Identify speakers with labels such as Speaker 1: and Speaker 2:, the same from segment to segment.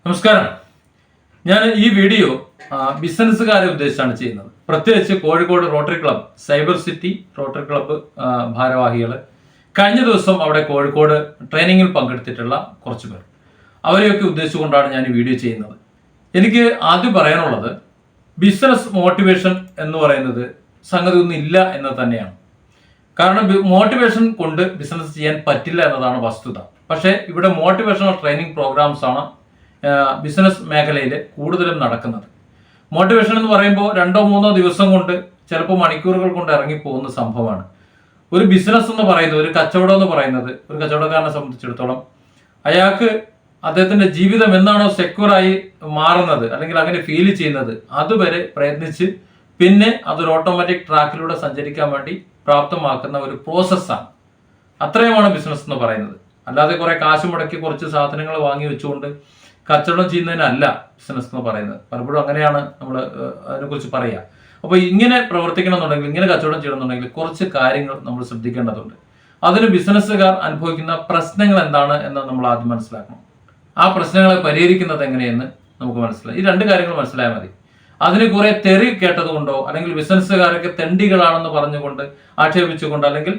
Speaker 1: നമസ്കാരം. ഞാൻ ഈ വീഡിയോ ബിസിനസ്സുകാരെ ഉദ്ദേശിച്ചാണ് ചെയ്യുന്നത്. പ്രത്യേകിച്ച് Kozhikode rotary club, cyber city rotary club ഭാരവാഹികൾ, കഴിഞ്ഞ ദിവസം അവിടെ കോഴിക്കോട് ട്രെയിനിങ്ങിൽ പങ്കെടുത്തിട്ടുള്ള കുറച്ച് പേർ, അവരെയൊക്കെ ഉദ്ദേശിച്ചുകൊണ്ടാണ് ഞാൻ ഈ വീഡിയോ ചെയ്യുന്നത്. എനിക്ക് ആദ്യം പറയാനുള്ളത്, ബിസിനസ് മോട്ടിവേഷൻ എന്ന് പറയുന്നത് സംഗതി ഒന്നും ഇല്ല എന്നത് തന്നെയാണ്. കാരണം മോട്ടിവേഷൻ കൊണ്ട് ബിസിനസ് ചെയ്യാൻ പറ്റില്ല എന്നതാണ് വസ്തുത. പക്ഷേ ഇവിടെ മോട്ടിവേഷണൽ ട്രെയിനിങ് പ്രോഗ്രാംസ് ആണ് ബിസിനസ് മേഖലയിൽ കൂടുതലും നടക്കുന്നത്. മോട്ടിവേഷൻ എന്ന് പറയുമ്പോൾ 2-3 ദിവസം കൊണ്ട്, ചിലപ്പോൾ മണിക്കൂറുകൾ കൊണ്ട് ഇറങ്ങിപ്പോകുന്ന സംഭവമാണ്. ഒരു ബിസിനസ് എന്ന് പറയുന്നത്, ഒരു കച്ചവടം എന്ന് പറയുന്നത്, ഒരു കച്ചവടക്കാരനെ സംബന്ധിച്ചിടത്തോളം അയാൾക്ക് അദ്ദേഹത്തിന്റെ ജീവിതം എന്നാണോ സെക്യൂറായി മാറുന്നത്, അല്ലെങ്കിൽ അങ്ങനെ ഫീൽ ചെയ്യുന്നത്, അതുവരെ പ്രയത്നിച്ച് പിന്നെ അതൊരു ഓട്ടോമാറ്റിക് ട്രാക്കിലൂടെ സഞ്ചരിക്കാൻ വേണ്ടി പ്രാപ്തമാക്കുന്ന ഒരു പ്രോസസ്സാണ്. അത്രയുമാണ് ബിസിനസ് എന്ന് പറയുന്നത്. അല്ലാതെ കുറെ കാശ് മുടക്കി കുറച്ച് സാധനങ്ങൾ വാങ്ങി വെച്ചുകൊണ്ട് കച്ചവടം ചെയ്യുന്നതിനല്ല ബിസിനസ് എന്ന് പറയുന്നത്. പലപ്പോഴും അങ്ങനെയാണ് നമ്മൾ അതിനെക്കുറിച്ച് പറയുക. അപ്പോൾ ഇങ്ങനെ പ്രവർത്തിക്കണമെന്നുണ്ടെങ്കിൽ, ഇങ്ങനെ കച്ചവടം ചെയ്യണമെന്നുണ്ടെങ്കിൽ കുറച്ച് കാര്യങ്ങൾ നമ്മൾ ശ്രദ്ധിക്കേണ്ടതുണ്ട്. അതിന് ബിസിനസ്സുകാർ അനുഭവിക്കുന്ന പ്രശ്നങ്ങൾ എന്താണ് എന്ന് നമ്മൾ ആദ്യം മനസ്സിലാക്കണം. ആ പ്രശ്നങ്ങളെ പരിഹരിക്കുന്നത് എങ്ങനെയെന്ന് നമുക്ക് മനസ്സിലായി. ഈ 2 കാര്യങ്ങൾ മനസ്സിലായാൽ മതി. അതിന് കുറെ തെറി കേട്ടതുകൊണ്ടോ, അല്ലെങ്കിൽ ബിസിനസ്സുകാരൊക്കെ തെണ്ടികളാണെന്ന് പറഞ്ഞുകൊണ്ട്, ആക്ഷേപിച്ചുകൊണ്ട്, അല്ലെങ്കിൽ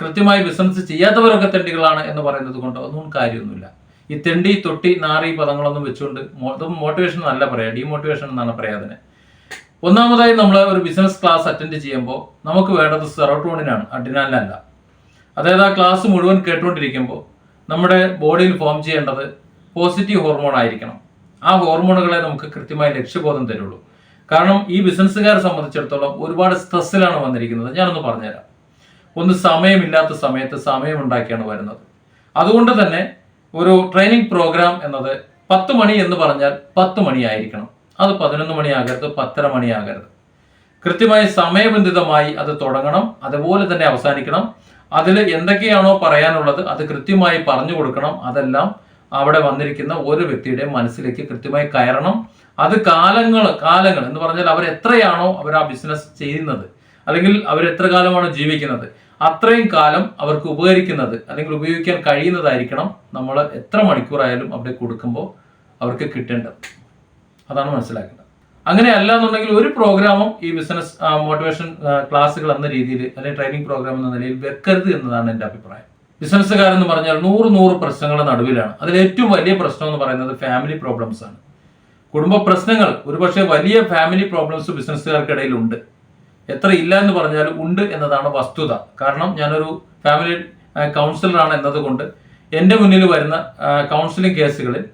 Speaker 1: കൃത്യമായി ബിസിനസ് ചെയ്യാത്തവരൊക്കെ തെണ്ടികളാണ് എന്ന് പറയുന്നത് കൊണ്ടോ ഒന്നും കാര്യമൊന്നുമില്ല. ഈ തെണ്ടി, തൊട്ടി, നാറി പദങ്ങളൊന്നും വെച്ചുകൊണ്ട് മോട്ടിവേഷൻ എന്നല്ല പറയാം, ഡീമോട്ടിവേഷൻ എന്നാണ് പറയാ അതിനെ. ഒന്നാമതായി, നമ്മൾ ഒരു ബിസിനസ് ക്ലാസ് അറ്റൻഡ് ചെയ്യുമ്പോൾ നമുക്ക് വേണ്ടത് സെറോട്ടോണിനാണ്, അഡ്രിനാലിനല്ല. അതായത് ആ ക്ലാസ് മുഴുവൻ കേട്ടുകൊണ്ടിരിക്കുമ്പോൾ നമ്മുടെ ബോഡിയിൽ ഫോം ചെയ്യേണ്ടത് പോസിറ്റീവ് ഹോർമോൺ ആയിരിക്കണം. ആ ഹോർമോണുകളെ നമുക്ക് കൃത്യമായി ലക്ഷ്യബോധം തരുള്ളൂ. കാരണം ഈ ബിസിനസ്സുകാരെ സംബന്ധിച്ചിടത്തോളം ഒരുപാട് സ്ട്രെസ്സിലാണ് വന്നിരിക്കുന്നത്. ഞാനൊന്ന് പറഞ്ഞുതരാം. ഒന്ന്, സമയമില്ലാത്ത സമയത്ത് സമയം ഉണ്ടാക്കിയാണ് വരുന്നത്. അതുകൊണ്ട് തന്നെ ഒരു ട്രെയിനിങ് പ്രോഗ്രാം എന്നത് 10 മണി എന്ന് പറഞ്ഞാൽ 10 മണിയായിരിക്കണം. അത് 11 മണിയാകരുത്, 10:30 മണിയാകരുത്. കൃത്യമായി സമയബന്ധിതമായി അത് തുടങ്ങണം, അതുപോലെ തന്നെ അവസാനിക്കണം. അതിൽ എന്തൊക്കെയാണോ പറയാനുള്ളത് അത് കൃത്യമായി പറഞ്ഞു കൊടുക്കണം. അതെല്ലാം അവിടെ വന്നിരിക്കുന്ന ഓരോ വ്യക്തിയുടെയും മനസ്സിലേക്ക് കൃത്യമായി കയറണം. അത് കാലങ്ങൾ എന്ന് പറഞ്ഞാൽ അവർ എത്രയാണോ അവർ ആ ബിസിനസ് ചെയ്യുന്നത്, അല്ലെങ്കിൽ അവർ എത്ര കാലമാണ് ജീവിക്കുന്നത്, അത്രയും കാലം അവർക്ക് ഉപകരിക്കുന്നത് അല്ലെങ്കിൽ ഉപയോഗിക്കാൻ കഴിയുന്നതായിരിക്കണം നമ്മൾ എത്ര മണിക്കൂറായാലും അവിടെ കൊടുക്കുമ്പോൾ അവർക്ക് കിട്ടേണ്ടത്. അതാണ് മനസ്സിലാക്കേണ്ടത്. അങ്ങനെ അല്ല എന്നുണ്ടെങ്കിൽ ഒരു പ്രോഗ്രാമും ഈ ബിസിനസ് മോട്ടിവേഷൻ ക്ലാസ്സുകൾ എന്ന രീതിയിൽ, അല്ലെങ്കിൽ ട്രെയിനിങ് പ്രോഗ്രാം എന്ന നിലയിൽ വെക്കരുത് എന്നതാണ് എൻ്റെ അഭിപ്രായം. ബിസിനസ്സുകാരെന്ന് പറഞ്ഞാൽ 100 പ്രശ്നങ്ങളുടെ നടുവിലാണ്. അതിൽ ഏറ്റവും വലിയ പ്രശ്നം എന്ന് പറയുന്നത് ഫാമിലി പ്രോബ്ലംസ് ആണ്. കുടുംബ പ്രശ്നങ്ങൾ, ഒരുപക്ഷെ വലിയ ഫാമിലി പ്രോബ്ലംസ് ബിസിനസ്സുകാർക്കിടയിൽ ഉണ്ട്. എത്ര ഇല്ല എന്ന് പറഞ്ഞാലും ഉണ്ട് എന്നതാണ് വസ്തുത. കാരണം ഞാനൊരു ഫാമിലി കൗൺസിലറാണ് എന്നതുകൊണ്ട് എൻ്റെ മുന്നിൽ വരുന്ന കൗൺസിലിംഗ് കേസുകളിൽ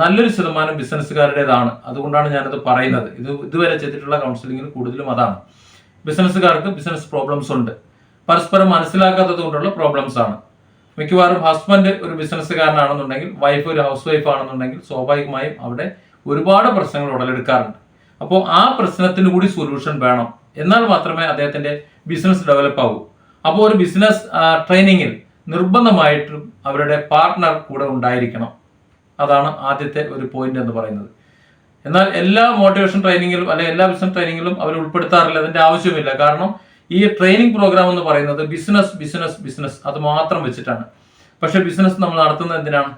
Speaker 1: നല്ലൊരു ശതമാനം ബിസിനസ്സുകാരുടേതാണ്. അതുകൊണ്ടാണ് ഞാനത് പറയുന്നത്. ഇതുവരെ ചെയ്തിട്ടുള്ള കൗൺസിലിംഗിൽ കൂടുതലും അതാണ്. ബിസിനസ്സുകാർക്ക് ബിസിനസ് പ്രോബ്ലംസ് ഉണ്ട്, പരസ്പരം മനസ്സിലാക്കാത്തത് കൊണ്ടുള്ള പ്രോബ്ലംസ് ആണ്. മിക്കവാറും ഹസ്ബൻഡ് ഒരു ബിസിനസ്സുകാരനാണെന്നുണ്ടെങ്കിൽ, വൈഫ് ഒരു ഹൗസ് വൈഫ് ആണെന്നുണ്ടെങ്കിൽ, സ്വാഭാവികമായും അവിടെ ഒരുപാട് പ്രശ്നങ്ങൾ ഉടലെടുക്കാറുണ്ട്. അപ്പോൾ ആ പ്രശ്നത്തിന് കൂടി സൊല്യൂഷൻ വേണം. എന്നാൽ മാത്രമേ അദ്ദേഹത്തിന്റെ ബിസിനസ് ഡെവലപ്പ് ആവൂ. അപ്പോൾ ഒരു ബിസിനസ് ട്രെയിനിങ്ങിൽ നിർബന്ധമായിട്ടും അവരുടെ പാർട്ട്ണർ കൂടെ ഉണ്ടായിരിക്കണം. അതാണ് ആദ്യത്തെ ഒരു പോയിന്റ് എന്ന് പറയുന്നത്. എന്നാൽ എല്ലാ മോട്ടിവേഷൻ ട്രെയിനിങ്ങിലും അല്ലെങ്കിൽ എല്ലാ ബിസിനസ് ട്രെയിനിങ്ങിലും അവർ ഉൾപ്പെടുത്താറില്ല. അതിന്റെ ആവശ്യമില്ല. കാരണം ഈ ട്രെയിനിങ് പ്രോഗ്രാം എന്ന് പറയുന്നത് ബിസിനസ് അത് മാത്രം വെച്ചിട്ടാണ്. പക്ഷെ ബിസിനസ് നമ്മൾ നടത്തുന്നത് എന്തിനാണ്?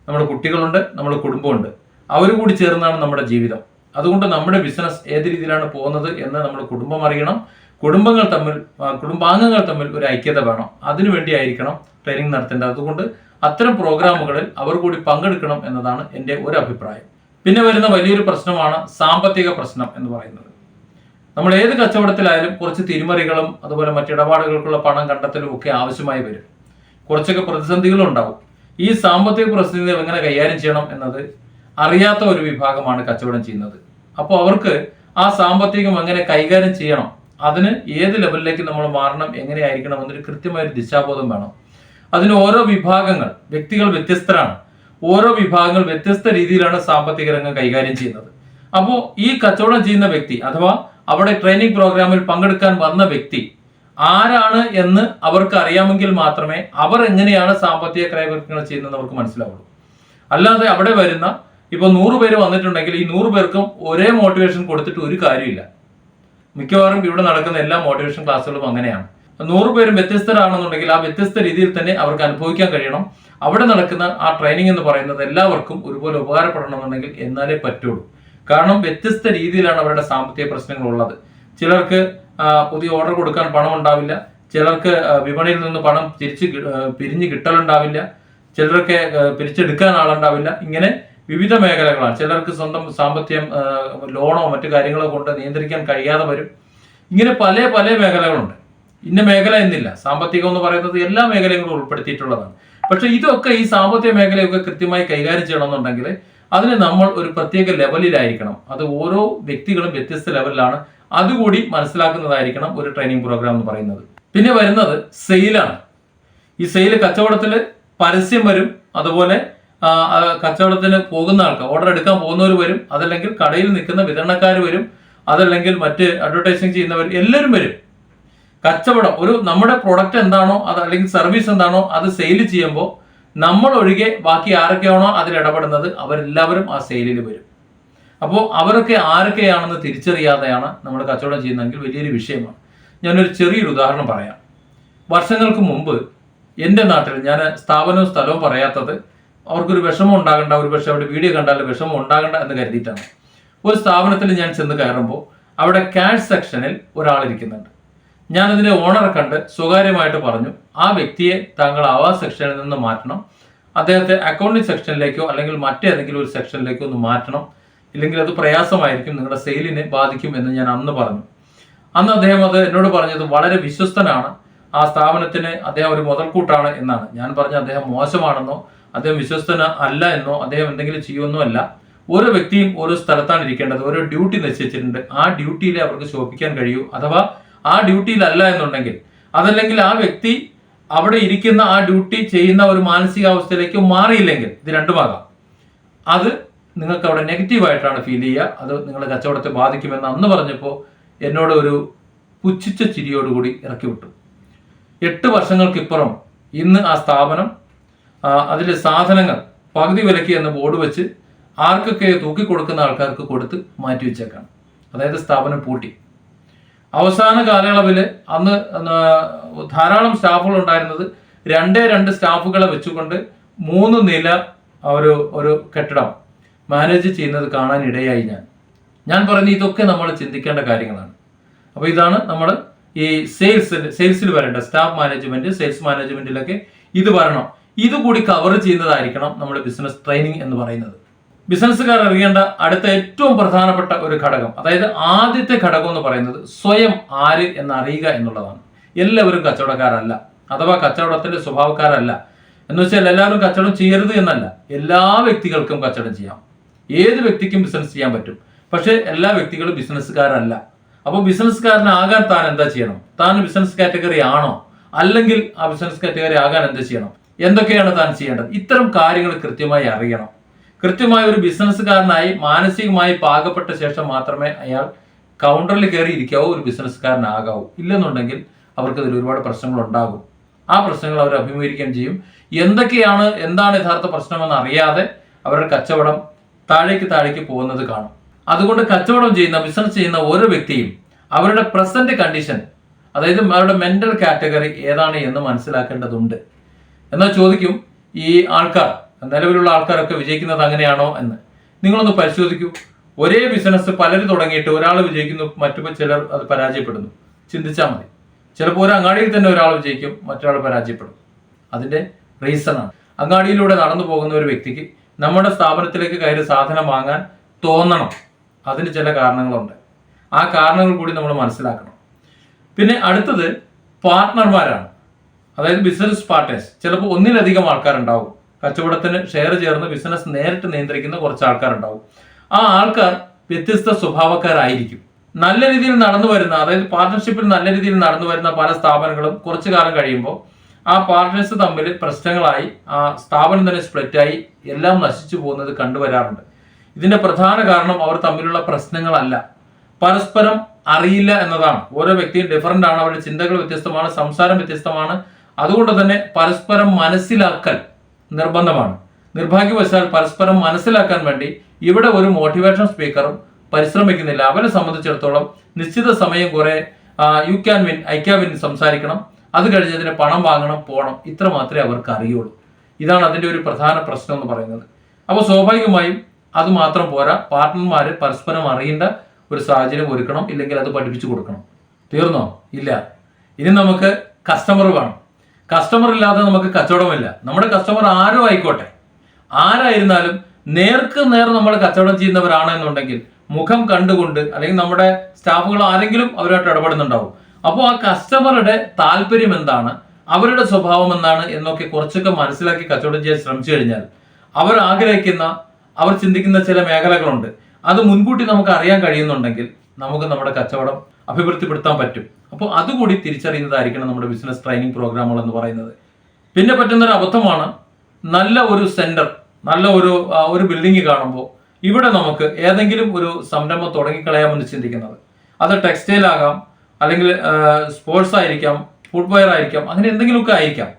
Speaker 1: നമ്മുടെ കുട്ടികളുണ്ട്, നമ്മുടെ കുടുംബമുണ്ട്, അവർ കൂടി ചേർന്നാണ് നമ്മുടെ ജീവിതം. അതുകൊണ്ട് നമ്മുടെ ബിസിനസ് ഏത് രീതിയിലാണ് പോകുന്നത് എന്ന് നമ്മുടെ കുടുംബം അറിയണം. കുടുംബാംഗങ്ങൾ തമ്മിൽ ഒരു ഐക്യത വേണം. അതിനുവേണ്ടി ആയിരിക്കണം ട്രെയിനിങ് നടത്തേണ്ടത്. അതുകൊണ്ട് അത്തരം പ്രോഗ്രാമുകളിൽ അവർ കൂടി പങ്കെടുക്കണം എന്നതാണ് എൻ്റെ ഒരു അഭിപ്രായം. പിന്നെ വരുന്ന വലിയൊരു പ്രശ്നമാണ് സാമ്പത്തിക പ്രശ്നം എന്ന് പറയുന്നത്. നമ്മൾ ഏത് കച്ചവടത്തിലായാലും കുറച്ച് തിരിമറികളും അതുപോലെ മറ്റിടപാടുകൾക്കുള്ള പണം കണ്ടെത്തലും ഒക്കെ ആവശ്യമായി വരും. കുറച്ചൊക്കെ പ്രതിസന്ധികളും ഉണ്ടാവും. ഈ സാമ്പത്തിക പ്രതിസന്ധി എങ്ങനെ കൈകാര്യം ചെയ്യണം എന്നത് അറിയാത്ത ഒരു വിഭാഗമാണ് കച്ചവടം ചെയ്യുന്നത്. അപ്പോൾ അവർക്ക് ആ സാമ്പത്തികം എങ്ങനെ കൈകാര്യം ചെയ്യണം, അതിന് ഏത് ലെവലിലേക്ക് നമ്മൾ മാറണം, എങ്ങനെയായിരിക്കണം എന്നൊരു കൃത്യമായൊരു ദിശാബോധം വേണം. അതിന് ഓരോ വ്യക്തികൾ വ്യത്യസ്തരാണ്. ഓരോ വിഭാഗങ്ങൾ വ്യത്യസ്ത രീതിയിലാണ് സാമ്പത്തിക രംഗം കൈകാര്യം ചെയ്യുന്നത്. അപ്പോൾ ഈ കച്ചവടം ചെയ്യുന്ന വ്യക്തി, അഥവാ അവിടെ ട്രെയിനിങ് പ്രോഗ്രാമിൽ പങ്കെടുക്കാൻ വന്ന വ്യക്തി ആരാണ് എന്ന് അവർക്ക് അറിയാമെങ്കിൽ മാത്രമേ അവർ എങ്ങനെയാണ് സാമ്പത്തിക ക്രയവിക്രയങ്ങൾ ചെയ്യുന്നത് അവർക്ക് മനസ്സിലാവുള്ളൂ. അല്ലാതെ അവിടെ വരുന്ന ഇപ്പോൾ 100 പേര് വന്നിട്ടുണ്ടെങ്കിൽ ഈ 100 പേർക്കും ഒരേ മോട്ടിവേഷൻ കൊടുത്തിട്ട് ഒരു കാര്യമില്ല. മിക്കവാറും ഇവിടെ നടക്കുന്ന എല്ലാ മോട്ടിവേഷൻ ക്ലാസ്സുകളും അങ്ങനെയാണ്. 100 പേരും വ്യത്യസ്തരാണെന്നുണ്ടെങ്കിൽ ആ വ്യത്യസ്ത രീതിയിൽ തന്നെ അവർക്ക് അനുഭവിക്കാൻ കഴിയണം. അവിടെ നടക്കുന്ന ആ ട്രെയിനിങ് എന്ന് പറയുന്നത് എല്ലാവർക്കും ഒരുപോലെ ഉപകാരപ്പെടണമെന്നുണ്ടെങ്കിൽ എന്നാലേ പറ്റുള്ളൂ. കാരണം വ്യത്യസ്ത രീതിയിലാണ് അവരുടെ സാമ്പത്തിക പ്രശ്നങ്ങൾ ഉള്ളത്. ചിലർക്ക് പുതിയ ഓർഡർ കൊടുക്കാൻ പണം ഉണ്ടാവില്ല, ചിലർക്ക് വിപണിയിൽ നിന്ന് പണം പിരിഞ്ഞ് കിട്ടലുണ്ടാവില്ല, ചിലർക്ക് പിരിച്ചെടുക്കാൻ ആളുണ്ടാവില്ല. ഇങ്ങനെ വിവിധ മേഖലകളാണ്. ചിലർക്ക് സ്വന്തം സാമ്പത്തികം ലോണോ മറ്റു കാര്യങ്ങളോ കൊണ്ട് നിയന്ത്രിക്കാൻ കഴിയാതെ വരും. ഇങ്ങനെ പല പല മേഖലകളുണ്ട്. ഇന്ന മേഖല എന്നില്ല. സാമ്പത്തികം എന്ന് പറയുന്നത് എല്ലാ മേഖലകളും ഉൾപ്പെടുത്തിയിട്ടുള്ളതാണ്. പക്ഷെ ഇതൊക്കെ ഈ സാമ്പത്തിക മേഖലയൊക്കെ കൃത്യമായി കൈകാര്യം ചെയ്യണമെന്നുണ്ടെങ്കിൽ അതിന് നമ്മൾ ഒരു പ്രത്യേക ലെവലിലായിരിക്കണം. അത് ഓരോ വ്യക്തികളും വ്യത്യസ്ത ലെവലിലാണ്. അതുകൂടി മനസ്സിലാക്കുന്നതായിരിക്കണം ഒരു ട്രെയിനിങ് പ്രോഗ്രാം എന്ന് പറയുന്നത്. പിന്നെ വരുന്നത് സെയിലാണ്. ഈ സെയിൽ കച്ചവടത്തിൽ പരസ്യം വരും, അതുപോലെ കച്ചവടത്തിന് പോകുന്ന ആൾക്കാർ, ഓർഡർ എടുക്കാൻ പോകുന്നവർ വരും, അതല്ലെങ്കിൽ കടയിൽ നിൽക്കുന്ന വിതരണക്കാർ വരും, അതല്ലെങ്കിൽ മറ്റ് അഡ്വർടൈസിങ് ചെയ്യുന്നവർ, എല്ലാവരും വരും. കച്ചവടം നമ്മുടെ പ്രൊഡക്റ്റ് എന്താണോ അത് അല്ലെങ്കിൽ സർവീസ് എന്താണോ അത് സെയിൽ ചെയ്യുമ്പോൾ നമ്മൾ ഒഴികെ ബാക്കി ആരൊക്കെയാണോ അതിൽ ഇടപെടുന്നത് അവരെല്ലാവരും ആ സെയിലിൽ വരും. അപ്പോൾ അവരൊക്കെ ആരൊക്കെയാണെന്ന് തിരിച്ചറിയാതെയാണ് നമ്മൾ കച്ചവടം ചെയ്യുന്നതെങ്കിൽ വലിയൊരു വിഷയമാണ്. ഞാനൊരു ചെറിയൊരു ഉദാഹരണം പറയാം. വർഷങ്ങൾക്ക് മുമ്പ് എൻ്റെ നാട്ടിൽ, ഞാൻ സ്ഥാപനവും സ്ഥലവും പറയാത്തത് അവർക്കൊരു വിഷമം ഉണ്ടാകണ്ട, ഒരു പക്ഷേ അവിടെ വീഡിയോ കണ്ടാൽ വിഷമം ഉണ്ടാകണ്ട എന്ന് കരുതിയിട്ടാണ്. ഒരു സ്ഥാപനത്തിൽ ഞാൻ ചെന്ന് കയറുമ്പോൾ അവിടെ ക്യാഷ് സെക്ഷനിൽ ഒരാളിരിക്കുന്നുണ്ട്. ഞാനതിൻ്റെ ഓണറെ കണ്ട് സ്വകാര്യമായിട്ട് പറഞ്ഞു, ആ വ്യക്തിയെ താങ്കൾ ആ സെക്ഷനിൽ നിന്ന് മാറ്റണം, അദ്ദേഹത്തെ അക്കൗണ്ടിങ് സെക്ഷനിലേക്കോ അല്ലെങ്കിൽ മറ്റേതെങ്കിലും ഒരു സെക്ഷനിലേക്കോ ഒന്ന് മാറ്റണം, ഇല്ലെങ്കിൽ അത് പ്രയാസമായിരിക്കും, നിങ്ങളുടെ സെയിലിനെ ബാധിക്കും എന്ന് ഞാൻ അന്ന് പറഞ്ഞു. അന്ന് അദ്ദേഹം അത് എന്നോട് പറഞ്ഞത് വളരെ വിശ്വസ്തനാണ്, ആ സ്ഥാപനത്തിന് അദ്ദേഹം ഒരു മുതൽക്കൂട്ടാണ് എന്നാണ്. ഞാൻ പറഞ്ഞ അദ്ദേഹം മോശമാണെന്നോ അദ്ദേഹം വിശ്വസ്തന അല്ല എന്നോ അദ്ദേഹം എന്തെങ്കിലും ചെയ്യുമെന്നോ അല്ല. ഓരോ വ്യക്തിയും ഓരോ സ്ഥലത്താണ് ഇരിക്കേണ്ടത്, ഓരോ ഡ്യൂട്ടി നിശ്ചയിച്ചിട്ടുണ്ട്. ആ ഡ്യൂട്ടിയിലെ അവർക്ക് ശോഭിക്കാൻ കഴിയൂ. അഥവാ ആ ഡ്യൂട്ടിയിലല്ല എന്നുണ്ടെങ്കിൽ, അതല്ലെങ്കിൽ ആ വ്യക്തി അവിടെ ഇരിക്കുന്ന ആ ഡ്യൂട്ടി ചെയ്യുന്ന ഒരു മാനസികാവസ്ഥയിലേക്ക് മാറിയില്ലെങ്കിൽ, ഇത് രണ്ടുമാകാം. അത് നിങ്ങൾക്ക് അവിടെ നെഗറ്റീവായിട്ടാണ് ഫീൽ ചെയ്യുക, അത് നിങ്ങളുടെ കച്ചവടത്തെ ബാധിക്കുമെന്ന് അന്ന് പറഞ്ഞപ്പോൾ എന്നോട് ഒരു പുച്ഛിച്ച ചിരിയോടുകൂടി ഇറക്കി വിട്ടു. 8 വർഷങ്ങൾക്കിപ്പുറം ഇന്ന് ആ സ്ഥാപനം അതിലെ സാധനങ്ങൾ പകുതി വിലയ്ക്ക് എന്ന ബോർഡ് വെച്ച് ആർക്കൊക്കെ തൂക്കിക്കൊടുക്കുന്ന ആൾക്കാർക്ക് കൊടുത്ത് മാറ്റിവെച്ചേക്കാണ്. അതായത് സ്ഥാപനം പൂട്ടി. അവസാന കാലയളവിൽ അന്ന് ധാരാളം സ്റ്റാഫുകൾ ഉണ്ടായിരുന്നത് 2 സ്റ്റാഫുകളെ വെച്ചുകൊണ്ട് 3 നില ഒരു കെട്ടിടം മാനേജ് ചെയ്യുന്നത് കാണാൻ ഇടയായി. ഞാൻ പറഞ്ഞു ഇതൊക്കെ നമ്മൾ ചിന്തിക്കേണ്ട കാര്യങ്ങളാണ്. അപ്പോൾ ഇതാണ് നമ്മൾ ഈ സെയിൽസിൽ വരേണ്ട സ്റ്റാഫ് മാനേജ്മെന്റ്, സെയിൽസ് മാനേജ്മെന്റിലൊക്കെ ഇത് വരണം. ഇതുകൂടി കവർ ചെയ്യുന്നതായിരിക്കണം നമ്മുടെ ബിസിനസ് ട്രെയിനിങ് എന്ന് പറയുന്നത്. ബിസിനസ്സുകാർ അറിയേണ്ട അടുത്ത ഏറ്റവും പ്രധാനപ്പെട്ട ഒരു ഘടകം, അതായത് ആദ്യത്തെ ഘടകം എന്ന് പറയുന്നത് സ്വയം ആര് എന്നറിയുക എന്നുള്ളതാണ്. എല്ലാവരും കച്ചവടക്കാരല്ല, അഥവാ കച്ചവടത്തിന്റെ സ്വഭാവക്കാരല്ല. എന്ന് വെച്ചാൽ എല്ലാവരും കച്ചവടം ചെയ്യരുത് എന്നല്ല. എല്ലാ വ്യക്തികൾക്കും കച്ചവടം ചെയ്യാം, ഏത് വ്യക്തിക്കും ബിസിനസ് ചെയ്യാൻ പറ്റും. പക്ഷെ എല്ലാ വ്യക്തികളും ബിസിനസ്സുകാരല്ല. അപ്പോൾ ബിസിനസ്സുകാരനാകാൻ താൻ എന്താ ചെയ്യണം? താൻ ബിസിനസ് കാറ്റഗറി ആണോ? അല്ലെങ്കിൽ ആ ബിസിനസ് കാറ്റഗറി ആകാൻ എന്ത് ചെയ്യണം? എന്തൊക്കെയാണ് താൻ ചെയ്യേണ്ടത്? ഇത്തരം കാര്യങ്ങൾ കൃത്യമായി അറിയണം. കൃത്യമായ ഒരു ബിസിനസ്സുകാരനായി മാനസികമായി പാകപ്പെട്ട ശേഷം മാത്രമേ അയാൾ കൗണ്ടറിൽ കയറി ഇരിക്കാവൂ, ഒരു ബിസിനസ്സുകാരനാകാവൂ. ഇല്ലെന്നുണ്ടെങ്കിൽ അവർക്ക് ഇതിൽ ഒരുപാട് പ്രശ്നങ്ങൾ ഉണ്ടാകും. ആ പ്രശ്നങ്ങൾ അവർ അഭിമുഖീകരിക്കുകയും ചെയ്യും. എന്താണ് യഥാർത്ഥ പ്രശ്നമെന്ന് അറിയാതെ അവരുടെ കച്ചവടം താഴേക്ക് പോകുന്നത് കാണും. അതുകൊണ്ട് കച്ചവടം ചെയ്യുന്ന, ബിസിനസ് ചെയ്യുന്ന ഓരോ വ്യക്തിയും അവരുടെ പ്രസന്റ് കണ്ടീഷൻ, അതായത് അവരുടെ മെന്റൽ കാറ്റഗറി ഏതാണ് എന്ന് മനസ്സിലാക്കേണ്ടതുണ്ട്. എന്നാൽ ചോദിക്കും, ഈ ആൾക്കാർ, നിലവിലുള്ള ആൾക്കാരൊക്കെ വിജയിക്കുന്നത് അങ്ങനെയാണോ എന്ന്. നിങ്ങളൊന്ന് പരിശോധിക്കൂ. ഒരേ ബിസിനസ് പലരും തുടങ്ങിയിട്ട് ഒരാൾ വിജയിക്കുന്നു, മറ്റു ചിലർ അത് പരാജയപ്പെടുന്നു. ചിന്തിച്ചാൽ മതി. ചിലപ്പോൾ ഒരു അങ്ങാടിയിൽ തന്നെ ഒരാൾ വിജയിക്കും, മറ്റൊരാൾ പരാജയപ്പെടും. അതിന്റെ റീസണാണ്. അങ്ങാടിയിലൂടെ നടന്നു പോകുന്ന ഒരു വ്യക്തിക്ക് നമ്മുടെ സ്ഥാപനത്തിലേക്ക് കയറി സാധനം വാങ്ങാൻ തോന്നണം. അതിന് ചില കാരണങ്ങളുണ്ട്. ആ കാരണങ്ങൾ കൂടി നമ്മൾ മനസ്സിലാക്കണം. പിന്നെ അടുത്തത് പാർട്ട്ണർമാരാണ്, അതായത് ബിസിനസ് പാർട്ട്നേഴ്സ്. ചിലപ്പോൾ ഒന്നിലധികം ആൾക്കാരുണ്ടാവും. കച്ചവടത്തിന് ഷെയർ ചേർന്ന് ബിസിനസ് നേരിട്ട് നിയന്ത്രിക്കുന്ന കുറച്ച് ആൾക്കാരുണ്ടാവും. ആ ആൾക്കാർ വ്യത്യസ്ത സ്വഭാവക്കാരായിരിക്കും. നല്ല രീതിയിൽ നടന്നു വരുന്ന, അതായത് പാർട്ട്ണർഷിപ്പിൽ നല്ല രീതിയിൽ നടന്നു വരുന്ന പല സ്ഥാപനങ്ങളും കുറച്ചു കാലം കഴിയുമ്പോൾ ആ പാർട്ട്നേഴ്സ് തമ്മിൽ പ്രശ്നങ്ങളായി, ആ സ്ഥാപനം തന്നെ സ്പ്ലിറ്റായി എല്ലാം നശിച്ചു പോകുന്നത് കണ്ടുവരാറുണ്ട്. ഇതിന്റെ പ്രധാന കാരണം അവർ തമ്മിലുള്ള പ്രശ്നങ്ങളല്ല, പരസ്പരം അറിയില്ല എന്നതാണ്. ഓരോ വ്യക്തിയും ഡിഫറൻ്റ് ആണ്, അവരുടെ ചിന്തകൾ വ്യത്യസ്തമാണ്, സംസാരം വ്യത്യസ്തമാണ്. അതുകൊണ്ട് തന്നെ പരസ്പരം മനസ്സിലാക്കൽ നിർബന്ധമാണ്. നിർഭാഗ്യവശാൽ പരസ്പരം മനസ്സിലാക്കാൻ വേണ്ടി ഇവിടെ ഒരു മോട്ടിവേഷൻ സ്പീക്കറും പരിശ്രമിക്കുന്നില്ല. അവരെ സംബന്ധിച്ചിടത്തോളം നിശ്ചിത സമയം കുറെ you can win, I can win സംസാരിക്കണം. അത് കഴിഞ്ഞതിന് പണം വാങ്ങണം, പോകണം. ഇത്ര മാത്രമേ അവർക്ക് അറിയുള്ളൂ. ഇതാണ് അതിൻ്റെ ഒരു പ്രധാന പ്രശ്നം എന്ന് പറയുന്നത്. അപ്പോൾ സ്വാഭാവികമായും അത് മാത്രം പോരാ, പാർട്ട്ണർമാർ പരസ്പരം അറിയേണ്ട ഒരു സാഹചര്യം ഒരുക്കണം, ഇല്ലെങ്കിൽ അത് പഠിപ്പിച്ചു കൊടുക്കണം. തീർന്നോ? ഇല്ല. ഇനി നമുക്ക് കസ്റ്റമർ വേണം. കസ്റ്റമർ ഇല്ലാതെ നമുക്ക് കച്ചവടമില്ല. നമ്മുടെ കസ്റ്റമർ ആരും ആയിക്കോട്ടെ, ആരായിരുന്നാലും നേർക്ക് നേർ നമ്മൾ കച്ചവടം ചെയ്യുന്നവരാണെന്നുണ്ടെങ്കിൽ മുഖം കണ്ടുകൊണ്ട്, അല്ലെങ്കിൽ നമ്മുടെ സ്റ്റാഫുകൾ ആരെങ്കിലും അവരുമായിട്ട് ഇടപെടുന്നുണ്ടാവും. അപ്പോൾ ആ കസ്റ്റമറുടെ താല്പര്യം എന്താണ്, അവരുടെ സ്വഭാവം എന്താണ് എന്നൊക്കെ കുറച്ചൊക്കെ മനസ്സിലാക്കി കച്ചവടം ചെയ്യാൻ ശ്രമിച്ചു കഴിഞ്ഞാൽ അവർ ആഗ്രഹിക്കുന്ന, അവർ ചിന്തിക്കുന്ന ചില മേഖലകളുണ്ട്. അത് മുൻകൂട്ടി നമുക്ക് അറിയാൻ കഴിയുന്നുണ്ടെങ്കിൽ നമുക്ക് നമ്മുടെ കച്ചവടം അഭിവൃദ്ധിപ്പെടുത്താൻ പറ്റും. അപ്പോൾ അതുകൂടി തിരിച്ചറിയുന്നതായിരിക്കണം നമ്മുടെ ബിസിനസ് ട്രെയിനിങ് പ്രോഗ്രാമുകൾ എന്ന് പറയുന്നത്. പിന്നെ പറ്റുന്നൊരു അബദ്ധമാണ്, നല്ല ഒരു സെന്റർ, നല്ല ഒരു ബിൽഡിംഗ് കാണുമ്പോൾ ഇവിടെ നമുക്ക് ഏതെങ്കിലും ഒരു സംരംഭം തുടങ്ങിക്കളയാമെന്ന് ചിന്തിക്കുന്നത്. അത് ടെക്സ്റ്റൈൽ ആകാം, അല്ലെങ്കിൽ സ്പോർട്സ് ആയിരിക്കാം, ഫുട്വെയർ ആയിരിക്കാം, അങ്ങനെ എന്തെങ്കിലുമൊക്കെ ആയിരിക്കാം.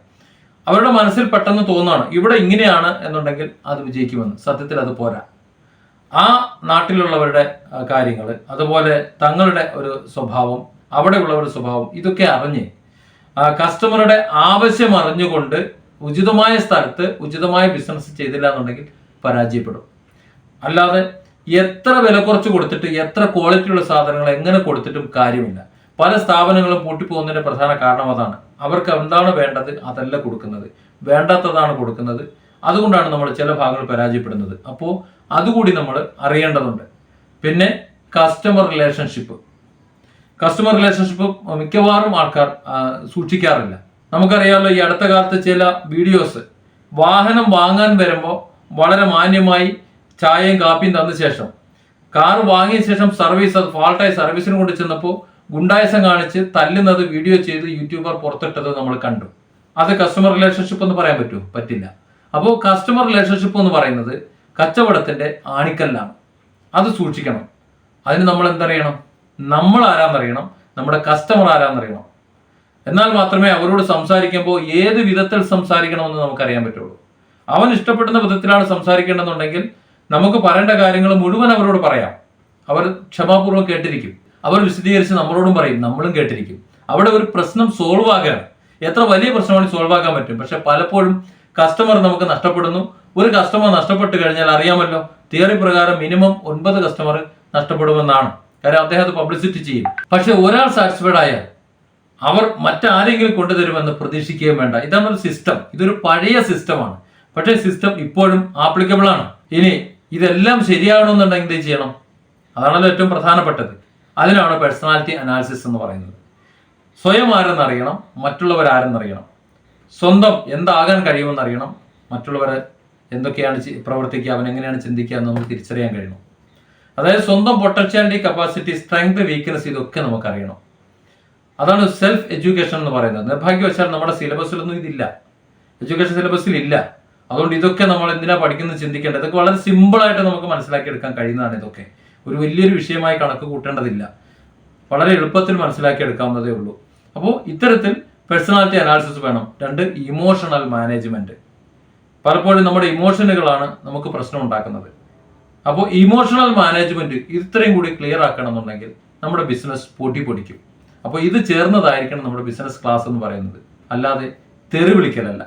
Speaker 1: അവരുടെ മനസ്സിൽ പെട്ടെന്ന് തോന്നുകയാണ് ഇവിടെ ഇങ്ങനെയാണ് എന്നുണ്ടെങ്കിൽ അത് വിജയിക്കുമെന്ന്. സത്യത്തിൽ അത് പോരാ. ആ നാട്ടിലുള്ളവരുടെ കാര്യങ്ങൾ, അതുപോലെ തങ്ങളുടെ ഒരു സ്വഭാവം, അവിടെയുള്ളവരുടെ സ്വഭാവം, ഇതൊക്കെ അറിഞ്ഞ് കസ്റ്റമറുടെ ആവശ്യം അറിഞ്ഞുകൊണ്ട് ഉചിതമായ സ്ഥലത്ത് ഉചിതമായ ബിസിനസ് ചെയ്തില്ല എന്നുണ്ടെങ്കിൽ പരാജയപ്പെടും. അല്ലാതെ എത്ര വില കുറച്ച് കൊടുത്തിട്ട്, എത്ര ക്വാളിറ്റിയുള്ള സാധനങ്ങൾ എങ്ങനെ കൊടുത്തിട്ടും കാര്യമില്ല. പല സ്ഥാപനങ്ങളും പൂട്ടിപ്പോകുന്നതിന്റെ പ്രധാന കാരണം അതാണ്. അവർക്ക് എന്താണ് വേണ്ടത് അതല്ല കൊടുക്കുന്നത്, വേണ്ടാത്തതാണ് കൊടുക്കുന്നത്. അതുകൊണ്ടാണ് നമ്മൾ ചില ഭാഗങ്ങൾ പരാജയപ്പെടുന്നത്. അപ്പോൾ അതുകൂടി നമ്മൾ അറിയേണ്ടതുണ്ട്. പിന്നെ കസ്റ്റമർ റിലേഷൻഷിപ്പ് മിക്കവാറും ആൾക്കാർ സൂക്ഷിക്കാറില്ല. നമുക്കറിയാമല്ലോ, ഈ അടുത്ത കാലത്ത് ചില വീഡിയോസ്, വാഹനം വാങ്ങാൻ വരുമ്പോൾ വളരെ മാന്യമായി ചായയും കാപ്പിയും തന്ന ശേഷം, കാർ വാങ്ങിയ ശേഷം സർവീസ്, അത് ഫാൾട്ടായി സർവീസിന് കൊണ്ട് ചെന്നപ്പോൾ ഗുണ്ടായസം കാണിച്ച് തല്ലുന്നത് വീഡിയോ ചെയ്ത് യൂട്യൂബർ പുറത്തിട്ടത് നമ്മൾ കണ്ടു. അത് കസ്റ്റമർ റിലേഷൻഷിപ്പ് എന്ന് പറയാൻ പറ്റുമോ? പറ്റില്ല. അപ്പോൾ കസ്റ്റമർ റിലേഷൻഷിപ്പ് എന്ന് പറയുന്നത് കച്ചവടത്തിന്റെ ആണിക്കല്ലാണ്. അത് സൂക്ഷിക്കണം. അതിന് നമ്മൾ എന്തറിയണം? നമ്മൾ ആരാന്നറിയണം, നമ്മുടെ കസ്റ്റമർ ആരാന്നറിയണം. എന്നാൽ മാത്രമേ അവരോട് സംസാരിക്കുമ്പോൾ ഏത് വിധത്തിൽ സംസാരിക്കണമെന്ന് നമുക്കറിയാൻ പറ്റുള്ളൂ. അവൻ ഇഷ്ടപ്പെടുന്ന വിധത്തിലാണ് സംസാരിക്കേണ്ടതെന്നുണ്ടെങ്കിൽ നമുക്ക് പറയേണ്ട കാര്യങ്ങൾ മുഴുവൻ അവരോട് പറയാം. അവർ ക്ഷമാപൂർവ്വം കേട്ടിരിക്കും. അവർ വിശദീകരിച്ച് നമ്മളോടും പറയും, നമ്മളും കേട്ടിരിക്കും. അവിടെ ഒരു പ്രശ്നം സോൾവ് ആകുകയാണ്. എത്ര വലിയ പ്രശ്നമാണ് സോൾവ് ആക്കാൻ പറ്റും. പക്ഷെ പലപ്പോഴും കസ്റ്റമർ നമുക്ക് നഷ്ടപ്പെടുന്നു. ഒരു കസ്റ്റമർ നഷ്ടപ്പെട്ട് കഴിഞ്ഞാൽ അറിയാമല്ലോ, തിയറി പ്രകാരം മിനിമം 9 കസ്റ്റമർ നഷ്ടപ്പെടുമെന്നാണ്. കാര്യം അദ്ദേഹം അത് പബ്ലിസിറ്റി ചെയ്യും. പക്ഷെ ഒരാൾ സാറ്റിസ്ഫൈഡ് ആയാൽ അവർ മറ്റാരെങ്കിലും കൊണ്ടുതരുമെന്ന് പ്രതീക്ഷിക്കുകയും വേണ്ട. ഇതാണ് ഒരു സിസ്റ്റം. ഇതൊരു പഴയ സിസ്റ്റമാണ്. പക്ഷേ സിസ്റ്റം ഇപ്പോഴും ആപ്ലിക്കബിൾ ആണ്. ഇനി ഇതെല്ലാം ശരിയാകണമെന്നുണ്ടെങ്കിൽ എന്ത് ചെയ്യണം? അതാണല്ലോ ഏറ്റവും പ്രധാനപ്പെട്ടത്. അതിനാണ് പേഴ്സണാലിറ്റി അനാലിസിസ് എന്ന് പറയുന്നത്. സ്വയം ആരെന്നറിയണം, മറ്റുള്ളവരാരെന്നറിയണം. സ്വന്തം എന്താകാൻ കഴിയുമെന്നറിയണം, മറ്റുള്ളവർ എന്തൊക്കെയാണ് പ്രവർത്തിക്കുക, അവൻ എങ്ങനെയാണ് ചിന്തിക്കുക എന്ന് നമുക്ക് തിരിച്ചറിയാൻ കഴിയണം. അതായത് സ്വന്തം പൊട്ടൻഷ്യാലിറ്റി, കപ്പാസിറ്റി, സ്ട്രെങ്ത്, വീക്ക്നെസ്, ഇതൊക്കെ നമുക്കറിയണം. അതാണ് സെൽഫ് എഡ്യൂക്കേഷൻ എന്ന് പറയുന്നത്. നിർഭാഗ്യവശാൽ നമ്മുടെ സിലബസിലൊന്നും ഇതില്ല, എഡ്യൂക്കേഷൻ സിലബസിൽ ഇല്ല. അതുകൊണ്ട് ഇതൊക്കെ നമ്മൾ എന്തിനാ പഠിക്കുന്നത് ചിന്തിക്കേണ്ടത്. ഇതൊക്കെ വളരെ സിമ്പിളായിട്ട് നമുക്ക് മനസ്സിലാക്കിയെടുക്കാൻ കഴിയുന്നതാണ്. ഇതൊക്കെ ഒരു വലിയൊരു വിഷയമായി കണക്ക് കൂട്ടേണ്ടതില്ല, വളരെ എളുപ്പത്തിൽ മനസ്സിലാക്കിയെടുക്കാവുന്നതേ ഉള്ളൂ. അപ്പോൾ ഇത്തരത്തിൽ പേഴ്സണാലിറ്റി അനാലിസിസ് വേണം. 2, ഇമോഷണൽ മാനേജ്മെന്റ്. പലപ്പോഴും നമ്മുടെ ഇമോഷനുകളാണ് നമുക്ക് പ്രശ്നം ഉണ്ടാക്കുന്നത്. അപ്പോൾ ഇമോഷണൽ മാനേജ്മെന്റ് ഇത്രയും കൂടി ക്ലിയർ ആക്കണമെന്നുണ്ടെങ്കിൽ നമ്മുടെ ബിസിനസ് പൊടിക്കും. അപ്പോൾ ഇത് ചേർന്നതായിരിക്കണം നമ്മുടെ ബിസിനസ് ക്ലാസ് എന്ന് പറയുന്നത്, അല്ലാതെ തെറി വിളിക്കലല്ല.